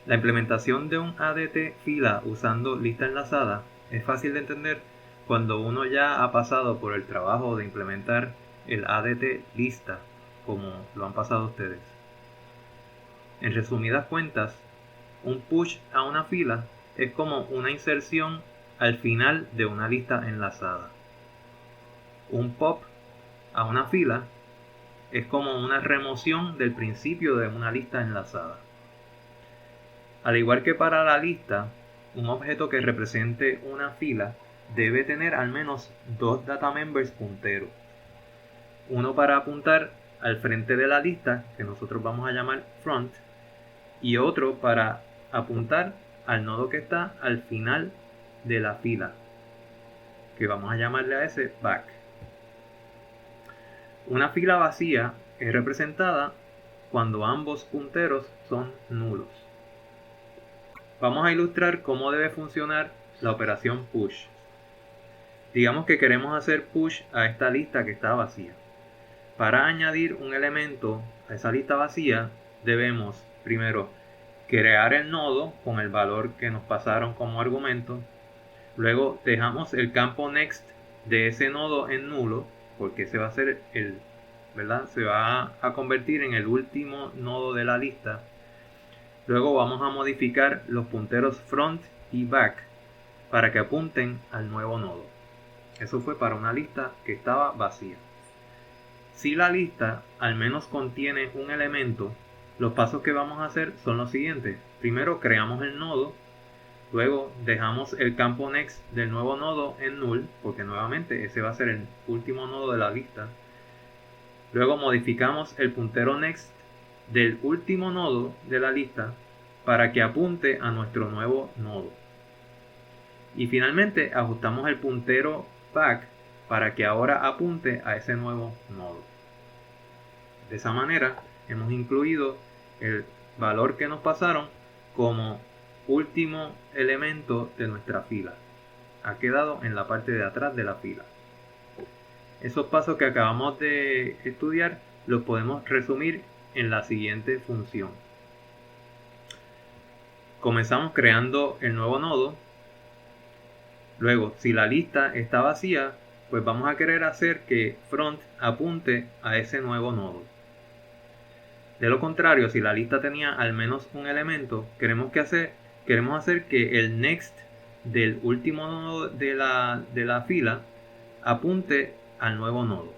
La implementación de un ADT fila usando lista enlazada es fácil de entender cuando uno ya ha pasado por el trabajo de implementar el ADT lista, como lo han pasado ustedes. En resumidas cuentas, un push a una fila es como una inserción al final de una lista enlazada. Un pop a una fila es como una remoción del principio de una lista enlazada. Al igual que para la lista, un objeto que represente una fila debe tener al menos dos data members punteros. Uno para apuntar al frente de la lista, que nosotros vamos a llamar front, y otro para apuntar al nodo que está al final de la fila, que vamos a llamarle a ese back. Una fila vacía es representada cuando ambos punteros son nulos. Vamos a ilustrar cómo debe funcionar la operación push. Digamos que queremos hacer push a esta lista que está vacía. Para añadir un elemento a esa lista vacía, debemos primero crear el nodo con el valor que nos pasaron como argumento. Luego dejamos el campo next de ese nodo en nulo, porque ese va a ser se va a convertir en el último nodo de la lista. Luego vamos a modificar los punteros front y back para que apunten al nuevo nodo. Eso fue para una lista que estaba vacía. Si la lista al menos contiene un elemento, los pasos que vamos a hacer son los siguientes. Primero creamos el nodo, luego dejamos el campo next del nuevo nodo en null, porque nuevamente ese va a ser el último nodo de la lista. Luego modificamos el puntero next del último nodo de la lista para que apunte a nuestro nuevo nodo. Y finalmente ajustamos el puntero back para que ahora apunte a ese nuevo nodo. De esa manera hemos incluido el valor que nos pasaron como último elemento de nuestra fila. Ha quedado en la parte de atrás de la fila. Esos pasos que acabamos de estudiar los podemos resumir en la siguiente función. Comenzamos creando el nuevo nodo. Luego, si la lista está vacía, pues vamos a querer hacer que front apunte a ese nuevo nodo. De lo contrario, si la lista tenía al menos un elemento, queremos hacer que el next del último nodo de la fila apunte al nuevo nodo,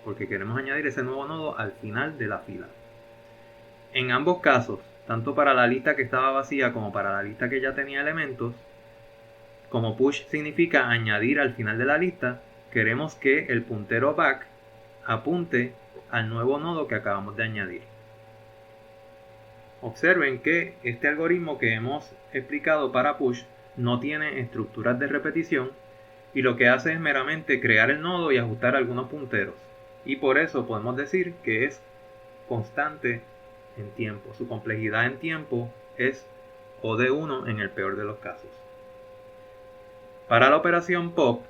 porque queremos añadir ese nuevo nodo al final de la fila. En ambos casos, tanto para la lista que estaba vacía como para la lista que ya tenía elementos, como push significa añadir al final de la lista, queremos que el puntero back apunte al nuevo nodo que acabamos de añadir. Observen que este algoritmo que hemos explicado para push no tiene estructuras de repetición y lo que hace es meramente crear el nodo y ajustar algunos punteros. Y por eso podemos decir que es constante en tiempo. Su complejidad en tiempo es O de 1 en el peor de los casos. Para la operación pop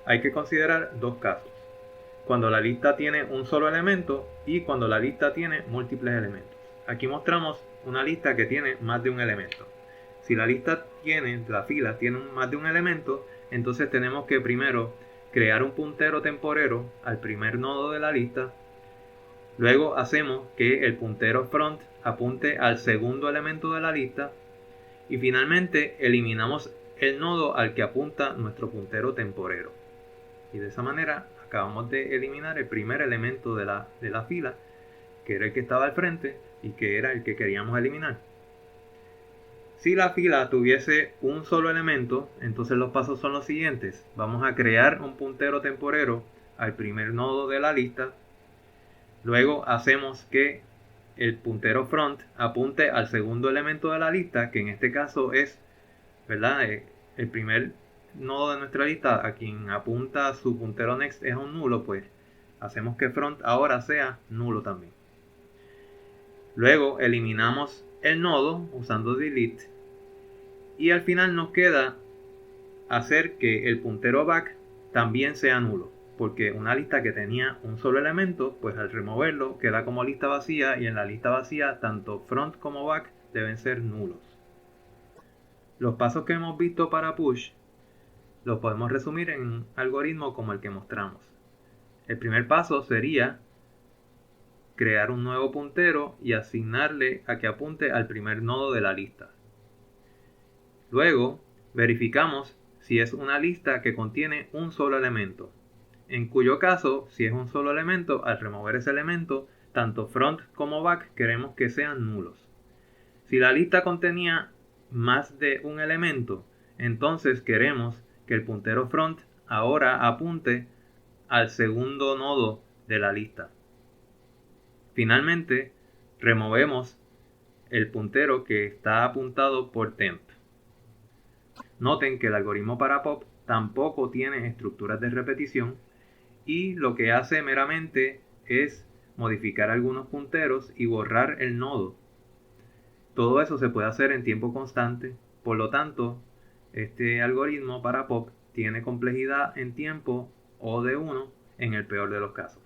hay que considerar dos casos: cuando la lista tiene un solo elemento y cuando la lista tiene múltiples elementos. Aquí mostramos una lista que tiene más de un elemento. Si la fila tiene más de un elemento, entonces tenemos que primero crear un puntero temporero al primer nodo de la lista. Luego hacemos que el puntero front apunte al segundo elemento de la lista. Y finalmente eliminamos el nodo al que apunta nuestro puntero temporero. Y de esa manera acabamos de eliminar el primer elemento de la fila, que era el que estaba al frente y que era el que queríamos eliminar. Si la fila tuviese un solo elemento, entonces los pasos son los siguientes. Vamos a crear un puntero temporero al primer nodo de la lista. Luego hacemos que el puntero front apunte al segundo elemento de la lista, que en este caso es, el primer nodo de nuestra lista, a quien apunta su puntero next es un nulo, pues hacemos que front ahora sea nulo también. Luego eliminamos el nodo usando delete y al final nos queda hacer que el puntero back también sea nulo, porque una lista que tenía un solo elemento, pues al removerlo queda como lista vacía, y en la lista vacía tanto front como back deben ser nulos. Los pasos que hemos visto para push los podemos resumir en un algoritmo como el que mostramos. El primer paso sería crear un nuevo puntero y asignarle a que apunte al primer nodo de la lista. Luego, verificamos si es una lista que contiene un solo elemento, en cuyo caso, si es un solo elemento, al remover ese elemento, tanto front como back queremos que sean nulos. Si la lista contenía más de un elemento, entonces queremos que el puntero front ahora apunte al segundo nodo de la lista. Finalmente, removemos el puntero que está apuntado por temp. Noten que el algoritmo para pop tampoco tiene estructuras de repetición y lo que hace meramente es modificar algunos punteros y borrar el nodo. Todo eso se puede hacer en tiempo constante, por lo tanto, este algoritmo para pop tiene complejidad en tiempo O de 1 en el peor de los casos.